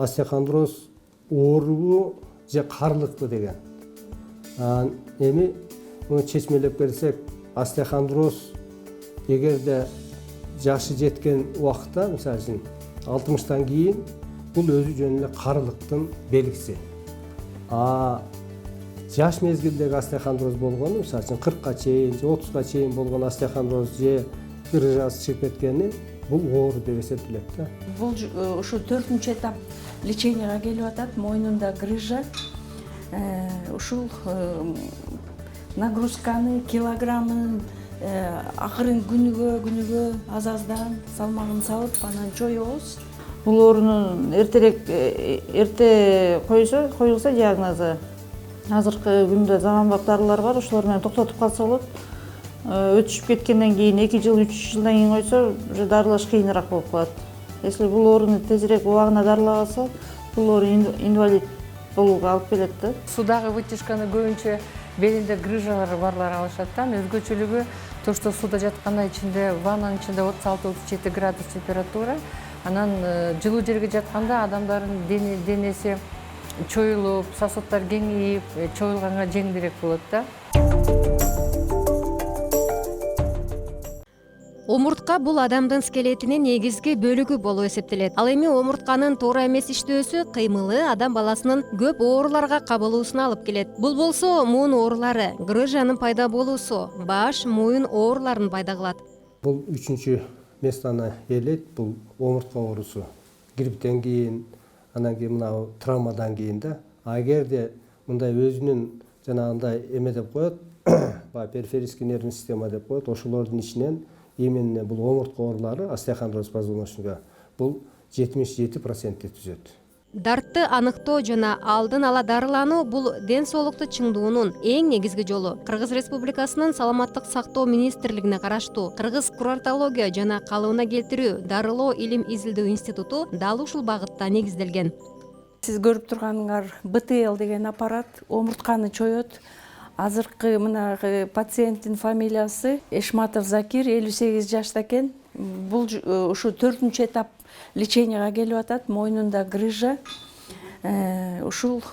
остеохондроз оорубу же карылыкпы деген. Эми муну чечмелеп келсек, остеохондроз эгерде жашы жеткен убакта, мисалы үчүн 60-тан кийин, бул өзү жөн эле карылыктын белгиси. Жаш мезгилдеги остеохондроз болгону, мисалы үчүн 40-ка чейин же 30-ка чейин болгон остеохондроз же грыжасы чыгып кеткени, бул оору деп эсептелет да. Бул ушу 4-чү этап леченияга келип атат, мойнунда грыжа. Ушул нагрузканы, килограммын акырын күнүгө аз-аздан салмагын салып, анан чоебуз. Бул оорунун эрте коюлса диагнозу, азыркы күндө заманбап дарылар бар, ошолор менен токтотуп калса болот. Өтүшүп кеткенден кийин 2 жыл, 3 жылдан кийин койсо, уже дарылаш кыйыныраак болуп калат. Если бул ооруну тезирээк убагында дарылагалса, бул оору инвалид болууга алып келет да. Судагы вытяжканы көбүнчө белинде грыжалары барлар алышат да. Өзгөчөлүгү то, что суда жатканда ичинде, ваннанын ичинде 36-37 градус температура, анан жылуу жерге жатканда адамдардын денеси чоюлуп, сосудтар кеңейип, чоюлганга жеңилирээк болот да. Омуртка бул адамдын скелетинин негизги бөлүгү болуп эсептелет. Ал эми омуртканын туура эмес иштөөсү, кыймылы адам баласынын көп ооруларга кабылуусуна алып келет. Бул болсо муун оорулары, грыжанын пайда болуусу, баш, мойын ооруларын пайда кылат. Бул 3-чү местаны ээлейт, бул омуртка оорусу. Грипптен кийин, анан кийин мына травмадан кийин да. Эгерде мындай өзүнүн жанагындай эме деп коет, периферический нервный система деп коет, ошолордун ичинен именно бул омуртка оорулары, остеохондроз позвоночника, бул 77% түзөт. Дартты аныктоо жана алдын ала дарылануу бул ден соолукту чыңдоонун эң негизги жолу. Кыргыз Республикасынын саламаттык сактоо министрлигине караштуу Кыргыз курортология жана калыбына келтирүү, дарылоо илим изилдөө институту дал ушул багытта негизделген. Сиз көрүп турганыңар БТЛ деген аппарат омуртканы чоет. Азыркы мына пациенттин фамилиясы Эшматов Закир, 58 жашта экен. Бул ушу 4-чү этап леченияга келип атат, мойнунда грыжа. Ушул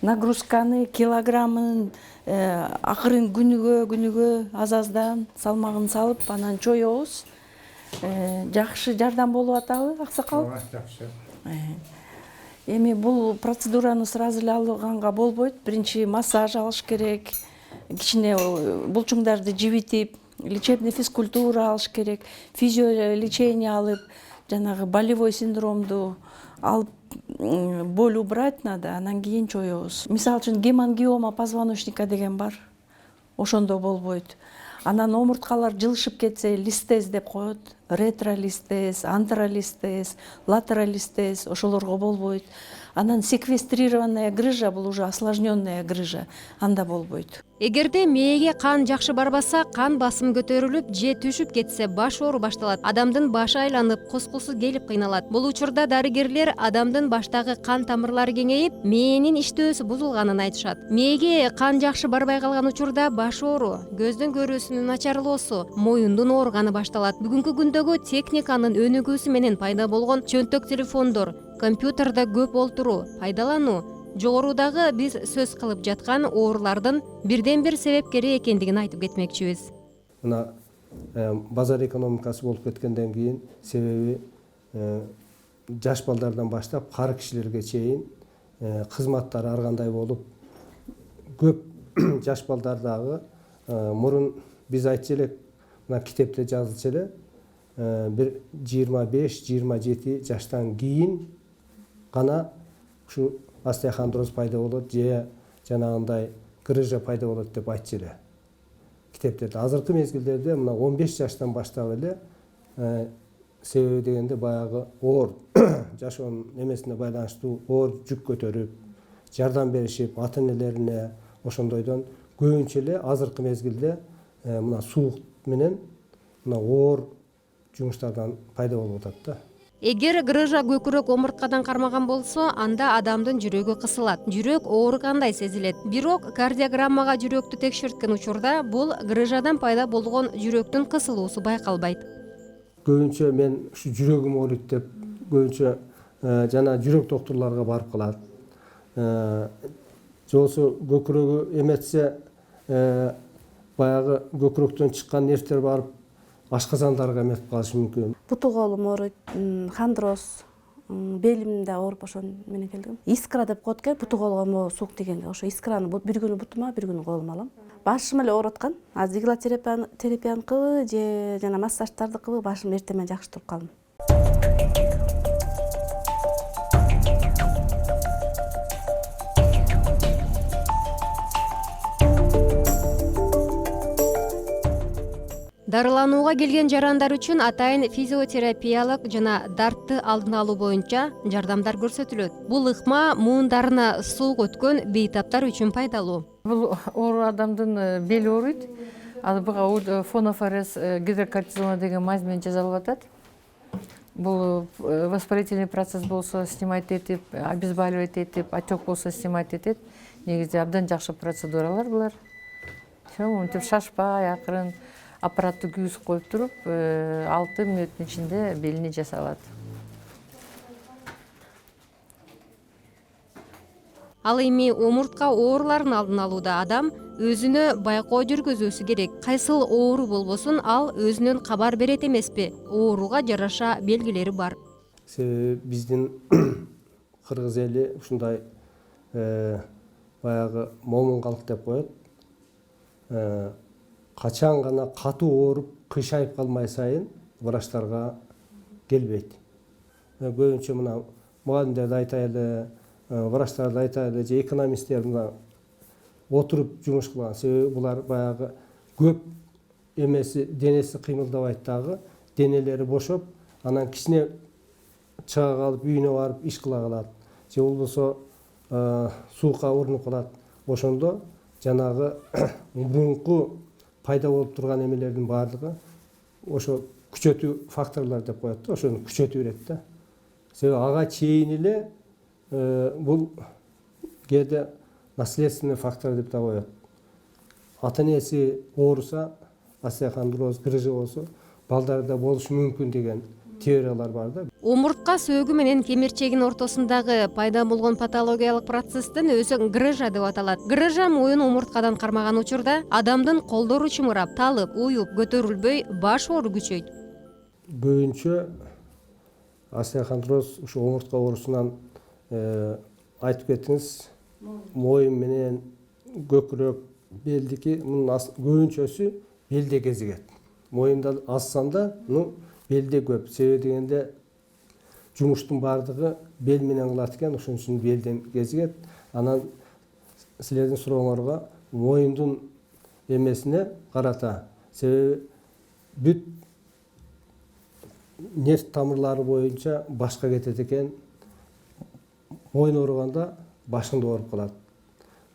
нагрузканы, килограммын акырын күнүгө аз-аздан салмагын салып, анан чоебуз. Жакшы жардам болуп атабы, аксакал? Жакшы. Эми бул процедураны сразу эле алганга болбойт. Биринчи массаж алыш керек, кичине булчуңдарды жибитип, лечебный физкультура алыш керек, физиолечение алып, жанагы болевой синдромду алып боль убрать надо, анан кийин чоебуз. Мисалы үчүн гемангиома позвоночника деген бар, ошондо болбойт. Анан омурткалар жылышып кетсе, листез деп коет, ретролистез, антролистез, латералистез, ошолорго болбойт. Анан секвестрированная грыжа, бул уже осложненная грыжа, анда болбойт. Эгерде мээге кан жакшы барбаса, кан басым көтөрүлүп же түшүп кетсе, баш оору башталат. Адамдын башы айланып, кускусу келип кыйналат. Бул учурда дарыгерлер адамдын баштагы кан тамырлары кеңейип, мээнин иштөөсү бузулганын айтышат. Мээге кан жакшы барбай калган учурда баш оору, көздүн көрүүсүнүн начарлоосу, моюндун ооруганы башталат. Бүгүнкү күндөгү техниканын өнүгүүсү менен пайда болгон чөнтөк телефондор, компьютерда көп олтуруу, пайдалануу, жогорудагы биз сөз кылып жаткан оорулардын бирден бир себепкери экендигин айтып кетмекчибиз. Мына базар экономикасы болуп кеткенден кийин, себеби жаш балдардан баштап кары кишилерге чейин кызматтар ар кандай болуп, көп жаш балдардагы мурун биз айтчу элек, мына китепте жазылчу эле, бир 25-27 жаштан кийин гана ушу остеохондроз пайда болот же жанагындай грыжа пайда болот деп айтчу эле китептерде. Азыркы мезгилдерде мына 15 жаштан баштап эле себеби дегенде баягы оор жашоонун эмесине байланыштуу оор жүк көтөрүп, жардам беришип ата энелерине, ошондойдон көбүнчө эле азыркы мезгилде мына суук менен мына оор жумуштардан пайда болуп атат да. Эгер грыжа көкүрөк омурткадан кармаган болсо, анда адамдын жүрөгү кысылат. Жүрөк ооругандай сезилет. Бирок кардиограммага жүрөктү текшерткен учурда бул грыжадан пайда болгон жүрөктүн кысылуусу байкалбайт. Көбүнчө мен ушу жүрөгүм ооруйт деп көбүнчө жана жүрөк доктурларга барып калат. Же болбосо көкүрөгү эметсе, баягы көкүрөктөн чыккан нервтер барып ашказандарга эметип калышы мүмкүн. Буту колум ооруйт, хондроз, белимде ооруп ошон менен келдим. Искра деп коет экен, буту колго суук тигенге. Ошо искраны бир күнү бутума, бир күнү колума алам. Башым эле ооруп аткан. Азыр иглотерапияны кылыбы же жана массаждарды кылыбы башым эртең менен жакшы туруп калдым. Дарыланууга келген жарандар үчүн атайын физиотерапиялык жана дартты алдын алуу боюнча жардамдар көрсөтүлөт. Бул ыкма муундарына суук өткөн бейтаптар үчүн пайдалуу. Бул оору адамдын бели ооруйт. Ал буга фонофорез гидрокортизона деген мазь менен жасалып атат. Бул воспалительный процесс болсо снимать этип, обезболивать этип, отек болсо снимать этет. Негизи абдан жакшы процедуралар булар. Мынтип шашпай акырын аппаратты күйүзүп коюп туруп, 6 мүнөттүн ичинде белине жасалат. Ал эми омуртка ооруларын алдын алууда адам өзүнө байкоо жүргүзүүсү керек. Кайсыл оору болбосун, ал өзүнөн кабар берет эмеспи? Ооруга жараша белгилери бар. Себеби биздин кыргыз эли ушундай баягы момунгалык деп коет. Качан гана катуу ооруп, кыйшайып калмай сайын врачтарга келбейт. Көбүнчө мына мугалимдерди айтайлы, врачтарды айтайлы, же экономисттер мына отуруп жумуш кылган. Себеби булар баягы көп эмеси, денеси кыймылдабайт дагы, денелери бошоп, анан кичине чыга калып, үйүнө барып иш кыла калат. Же болбосо суукка урунуп калат. Ошондо жанагы мурунку пайда болуп турган эмелердин баардыгы ошо күчөтүү факторлор деп коет да, ошону күчөтүп берет да. Себеби ага чейин эле бул кээде наследственный фактор деп да коет. Ата энеси ооруса, остеохондроз, грыжа болсо, балдарда болушу мүмкүн деген теориялар бар да. Омуртка сөөгү менен кемирчегин ортосундагы пайда болгон патологиялык процесстин өзү грыжа деп аталат. Грыжа моюн омурткадан кармаган учурда адамдын колдору чымырап, талып, уюп, көтөрүлбөй, баш оору күчөйт. Көбүнчө остеохондроз ушу омуртка оорусунан айтып кеттиңиз, моюн менен көкүрөк, белдики, мунун көбүнчөсү белде кезигет. Моюнда аз санда, белде көп. Себеби дегенде жумуштун баардыгы бел менен кылат экен, ошон үчүн белден кезигет. Анан силердин сурооңорго моюндун эмесине карата. Себеби бүт нерв тамырлары боюнча башка кетет экен. Моюн ооруганда башыңда ооруп калат.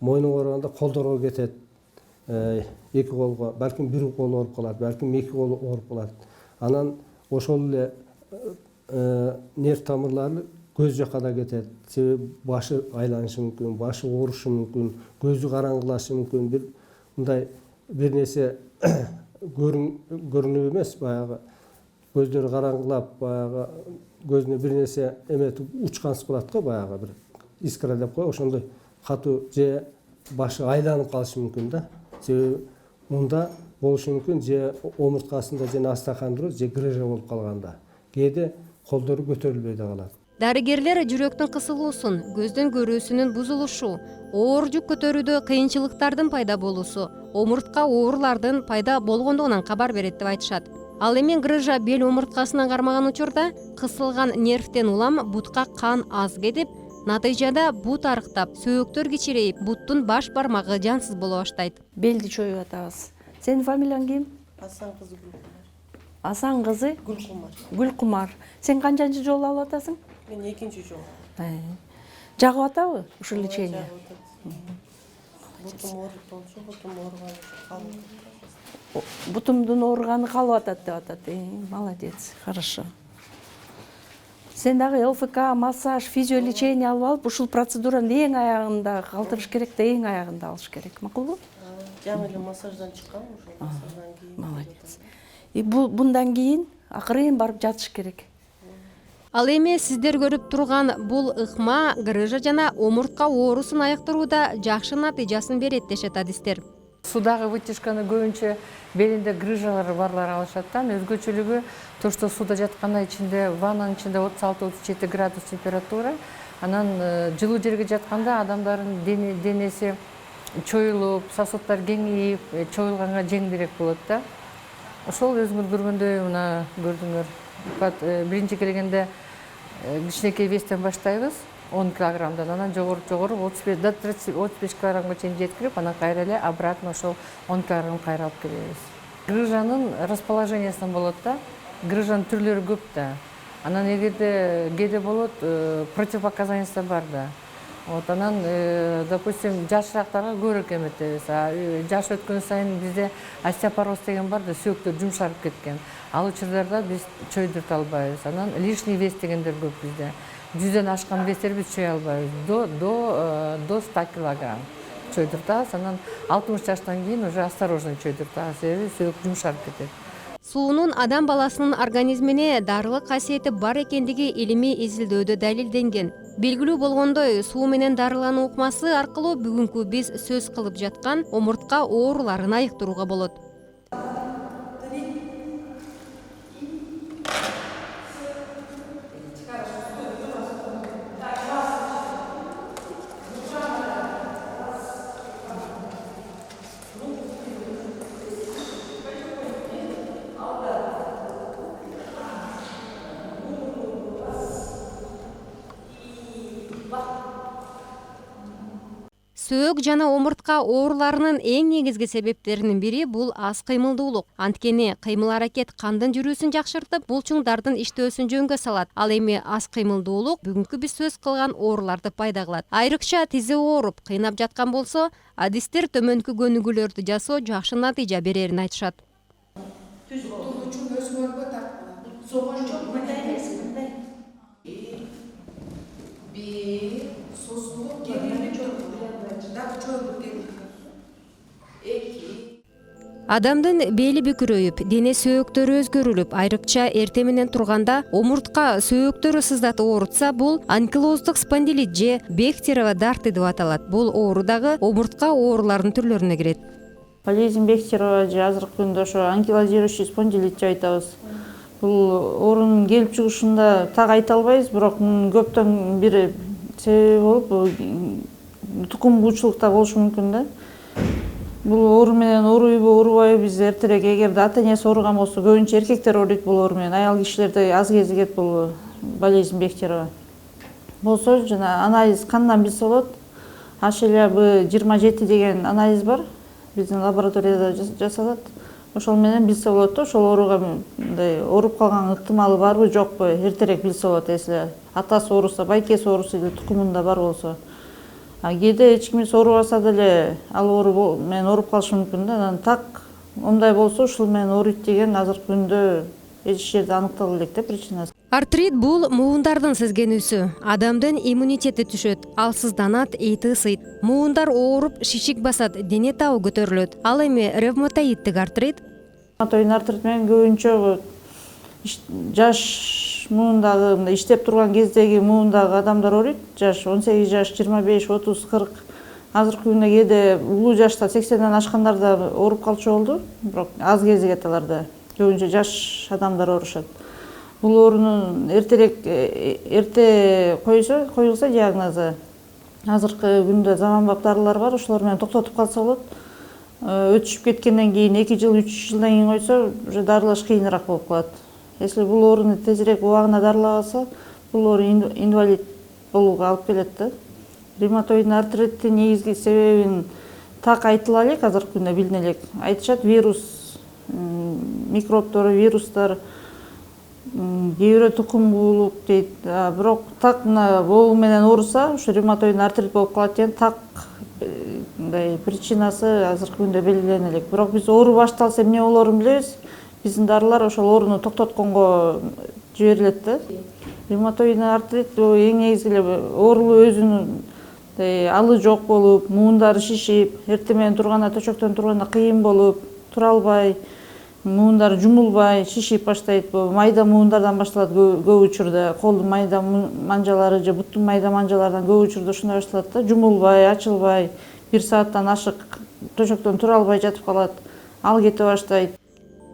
Моюн ооруганда колдорго кетет. Эки колго, балким бир кол ооруп калат, балким эки кол ооруп калат. Анан ошол эле нерв тамырлары көз жака да кетет. Себеби башы айланышы мүмкүн, башы оорушу мүмкүн, көзү караңгылашы мүмкүн. Мындай бир нерсе көрүнүп эмес, баягы көздөрү караңгылап, баягы көзүнө бир нерсе эметип учкансыз болот го, баягы бир искра деп кой, ошондой катуу же башы айланып калышы мүмкүн да. Себеби мында болушу мүмкүн же омурткасында же остеохондроз, же грыжа болуп калганда. Кээде колдору көтөрүлбөй да калат. Дарыгерлер жүрөктүн кысылуусун, көздүн көрүүсүнүн бузулушу, оор жүк көтөрүүдө кыйынчылыктардын пайда болуусу, омуртка оорулардын пайда болгондугунан кабар берет деп айтышат. Ал эми грыжа бел омурткасынан кармаган учурда кысылган нервтен улам бутка кан аз кетип, натыйжада бут арыктап, сөөктөр кичирейип, буттун баш бармагы жансыз боло баштайт. Белди чоюп атабыз. Сенин фамилияң ким? Асан кызы Гүлкумар. Асан кызы Гүлкумар. Гүлкумар. Сен канчанчы жолу алып атасың? Мен экинчи жол. Жагып атабы ушул лечение? Бутум ооруп болчу, бутум ооруган калып. Бутумдун ооруганы калып атат деп атат. Молодец, хорошо. Сен дагы ЛФК, массаж, физиолечение алып алып, ушул процедуранын эң аягында калтырыш керек да, эң аягында алыш керек. Макулбу? Жаңы эле массаждан чыккан, ошол массаждан кийин. Молодец. Бундан кийин акырын барып жатыш керек. Ал эми сиздер көрүп турган бул ыкма, грыжа жана омуртка оорусун айыктырууда жакшы натыйжасын берет дешет адистер. Судагы вытяжканы көбүнчө белинде грыжалары барлар алышат да. Өзгөчөлүгү то, что суда жатканда ичинде, ваннанын ичинде 36-37 градус температура, анан жылуу жерге жатканда адамдардын денеси чоюлуп, сосудтар кеңейип, чоюлганга жеңилирээк болот да. Ошол өзүңөр көргөндөй мына көрдүңөр. Биринчи келгенде кичинекей вестен баштайбыз, 10 килограммдан, анан жогору 35 килограммга чейин жеткирип, анан кайра эле обратно ошол 10 килограмм кайра алып келебиз. Грыжанын расположениясынан болот да. Грыжанын түрлөрү көп да. Анан эгерде кээде болот, противопоказаниясы бар да. Анан, допустим, жашыраактарга көбүрөөк эметебиз. Жаш өткөн сайын бизде остеопороз деген бар да, сөөктөр жумшарып кеткен. Ал учурларда биз чөйдүртө албайбыз. Анан лишний вес дегендер көп бизде. 100дөн ашкан вестер биз чөй албайбыз. До 100 килограмм чөйдүртабыз. Анан 60 жаштан кийин уже осторожно чөйдүртабыз, себеби сөөк жумшарып кетет. Суунун адам баласынын организмине дарылык касиети бар экендиги илимий изилдөөдө далилденген. Белгилүү болгондой, суу менен дарылануу ыкмасы аркылуу бүгүнкү биз сөз кылып жаткан омуртка ооруларын айыктырууга болот. Сөөк жана омуртка ооруларынын эң негизги себептеринин бири бул аз кыймылдуулук. Анткени кыймыл аракет кандын жүрүүсүн жакшыртып, булчуңдардын иштөөсүн жөнгө салат. Ал эми аз кыймылдуулук бүгүнкү биз сөз кылган ооруларды пайда кылат. Айрыкча тизи ооруп, кыйнап жаткан болсо, адистер төмөнкү көнүгүүлөрдү жасоо жакшы натыйжа берерин айтышат. Адамдын бели бүкүрөйүп, дене сөөктөрү өзгөрүлүп, айрыкча эрте менен турганда омуртка сөөктөрү сыздатып оорутса, бул анкилоздук спондилит же Бехтерева дарты деп аталат. Бул оору дагы омуртка ооруларынын түрлөрүнө кирет. Болезнь Бехтерева же азыркы күндө ошо анкилозирующий спондилит деп айтабыз. Бул оорунун келип чыгышында так айта албайбыз, бирок көптөн бири себеби болуп тукум буучулукта болушу мүмкүн да. Бул оору менен ооруйбу, оорубайбы, биз эртерээк эгерде ата энеси ооруган болсо, көбүнчө эркектер ооруйт бул оору менен. Аял кишилерде аз кезигет бул болезнь Бехтерева. Болсо жана анализ кандан билсе болот. HLA-B27 деген анализ бар. Биздин лабораторияда жасалат. Ошол менен билсе болот да, ошол ооруга мындай ооруп калган ыктымалы барбы, жокпу, эртерээк билсе болот. Если атасы ооруса, байкеси ооруса эле тукумунда бар болсо. Кээде эч кимиси оорубаса деле ал оору менен ооруп калышы мүмкүн да. Анан так мындай болсо ушул менен ооруйт деген азыркы күндө эч жерде аныктала элек да причинасы. Артрит бул муундардын сезгенүүсү. Адамдын иммунитети түшөт, ал сызданат, эти ысыйт. Муундар ооруп, шишик басат, дене табы көтөрүлөт. Ал эми ревматоидтик артрит. Ревматоидный артрит менен көбүнчө жаш муундагы, мындай иштеп турган кездеги муундагы адамдар ооруйт. Жаш 18 жаш, 25, 30, 40. Азыркы күндө кээде улуу жашта 80ден ашкандар да ооруп калчу болду, бирок аз кезигет аларда. Көбүнчө жаш адамдар оорушат. Бул оорунун эрте коюлса диагнозу, азыркы күндө заманбап дарылар бар, ошолор менен токтотуп калса болот. Өтүшүп кеткенден кийин 2 жыл, 3 жылдан кийин койсо, уже дарылаш кыйыныраак болуп калат. Если бул ооруну тезирээк убагында дарылабаса, бул оору инвалид болууга алып келет да. Ревматоидный артриттин негизги себебин так айтыла элек, азыркы күндө билине элек. Айтышат вирус, микробдор, вирустар, кээ бирөө тукумдуулук дейт. Бирок так болуу менен ооруса, ушу ревматоидный артрит болуп калат деген так мындай причинасы азыркы күндө белгилене элек. Бирок биз оору башталса эмне болорун билебиз. Биздин дарылар ошол ооруну токтотконго жиберилет да. Ревматоидный артрит эң негизги оорулуу өзүнүн алы жок болуп, муундары шишип, эрте менен турганда, төшөктөн турганда кыйын болуп, тура албай, муундар жумулбай шишип баштайт. Бул майда муундардан башталат көп учурда, колдун майда манжалары же буттун майда манжаларынан көп учурда ушундай башталат да, жумулбай, ачылбай, 1 сааттан ашык төшөктөн тура албай жатып калат, ал кете баштайт.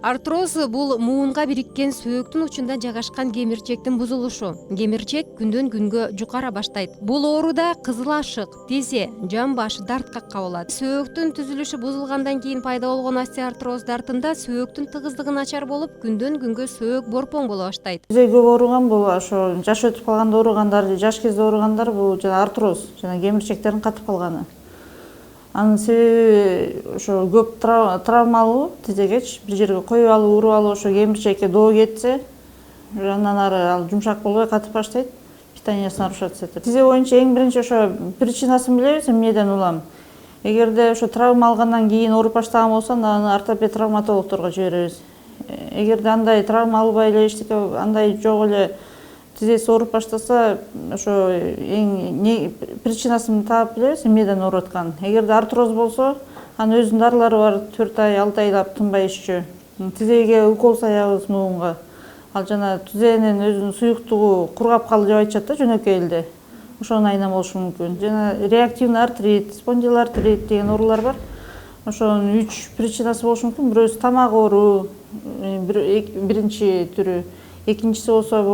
Артроз бул муунга бириккен сөөктүн учунда жайгашкан кемирчектин бузулушу. Кемирчек күндөн күнгө жукара баштайт. Бул ооруда кызыл ашык, тизе, жан баш дарткакка болот. Сөөктүн түзүлүшү бузулгандан кийин пайда болгон остеоартроз дартында сөөктүн тыгыздыгы начар болуп, күндөн күнгө сөөк борпоң боло баштайт. Тизе көп ооруган бул ошо жаш өтүп калганда ооругандар, жаш кезде ооругандар бул жана артроз, жана кемирчектердин катып калганы. Анын себеби ошо көп травмалуу тизегеч бир жерге коюп алып, уруп алып, ошо кемирчекке доо кетсе, андан ары ал жумшак болбой катып баштайт, питаниясын нарушаться этип. Тизе боюнча эң биринчи ошо причинасын билебиз, эмнеден улам. Эгерде ошо травма алгандан кийин ооруп баштаган болсо, аны ортопед травматологдорго жиберебиз. Эгерде андай травма албай эле эчтеке андай жок эле тизеси ооруп баштаса, ошо эң причинасын таап билебиз, эмнеден ооруп атканын. Эгерде артроз болсо, анын өзүнүн дарылары бар, 4 ай, 6 айлап тынбай ишчү. Тизеге укол саябыз муунга. Ал жана тизенин өзүнүн суюктугу кургап калды деп айтышат да жөнөкөй элде. Ошонун айынан болушу мүмкүн. Жана реактивный артрит, спондилартрит деген оорулар бар. Ошонун 3 причинасы болушу мүмкүн. Бирөөсү тамак оору, биринчи түрү. Экинчиси болсо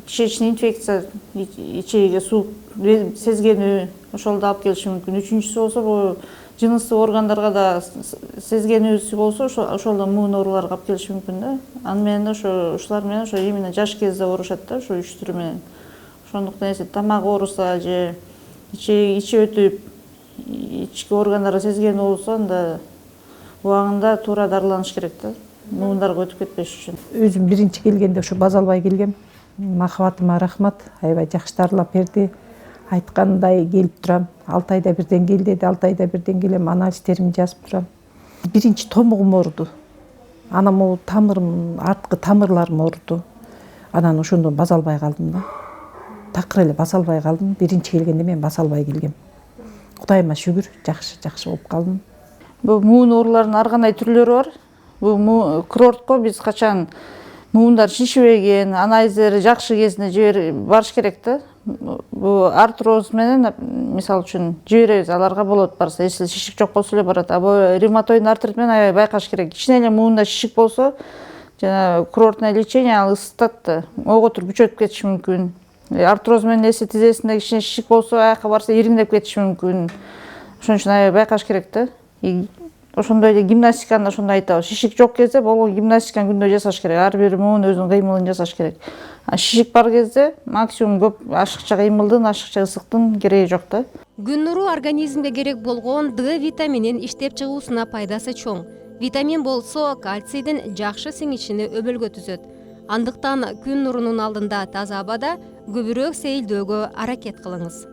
кишечный инфекция, ичегиге суук сезгенүү, ошол алып келиши мүмкүн. Үчүнчүсү болсо жыныстык органдарга да сезгенүүсү болсо, ошол да муун ооруларга алып келиши мүмкүн да. Аны менен ушулар менен именно жаш кезде оорушат да, ошо 3 түрү менен. Ошондуктан тамак ооруса же ичи өтүп, ички органдарга сезгенүү болсо, анда убагында туура дарыланыш керек да. Муундарга өтүп кетпеш үчүн. Өзүм биринчи келгенде ушу база албай келгем. Махабатыма рахмат, аябай жакшы дарылап берди. Айткандай келип турам. 6 айда бирден кел деди, 6 айда бирден келем, анализтеримди жазып турам. Биринчи томугум ооруду. Анан могу тамырым, арткы тамырларым ооруду. Анан ошондон база албай калдым да. Такыр эле база албай калдым. Биринчи келгенде мен база албай келгем. Кудайыма шүгүр, жакшы болуп калдым. Бул муун ооруларынын ар кандай түрлөрү бар. Бул курортко биз качан муундар шишибеген, анализдери жакшы кезинде барыш керек да. Бул артроз менен мисалы үчүн жиберебиз, аларга болот барса, если шишик жок болсо эле барат. А бул ревматоидный артрит менен аябай байкаш керек. Кичине эле муунда шишик болсо, жана курортное лечение ал ысытат да, ойготур күчөтүп кетиши мүмкүн. Артроз менен эси тизесинде кичине шишик болсо, аяка барса ириңдеп кетиши мүмкүн. Ошон үчүн аябай байкаш керек да. Ошондой эле гимнастиканы ошондой айтабыз. Шишик жок кезде болгон гимнастиканы күндө жасаш керек. Ар бир муун өзүнүн кыймылын жасаш керек. А шишик бар кезде максимум көп ашыкча кыймылдын, ашыкча ысыктын кереги жок да. Күн нуру организмге керек болгон Д витаминин иштеп чыгуусуна пайдасы чоң. Витамин болсо кальцийдин жакшы сиңишини өбөлгө түзөт. Андыктан күн нурунун алдында таза абада көбүрөөк сейилдөөгө аракет кылыңыз.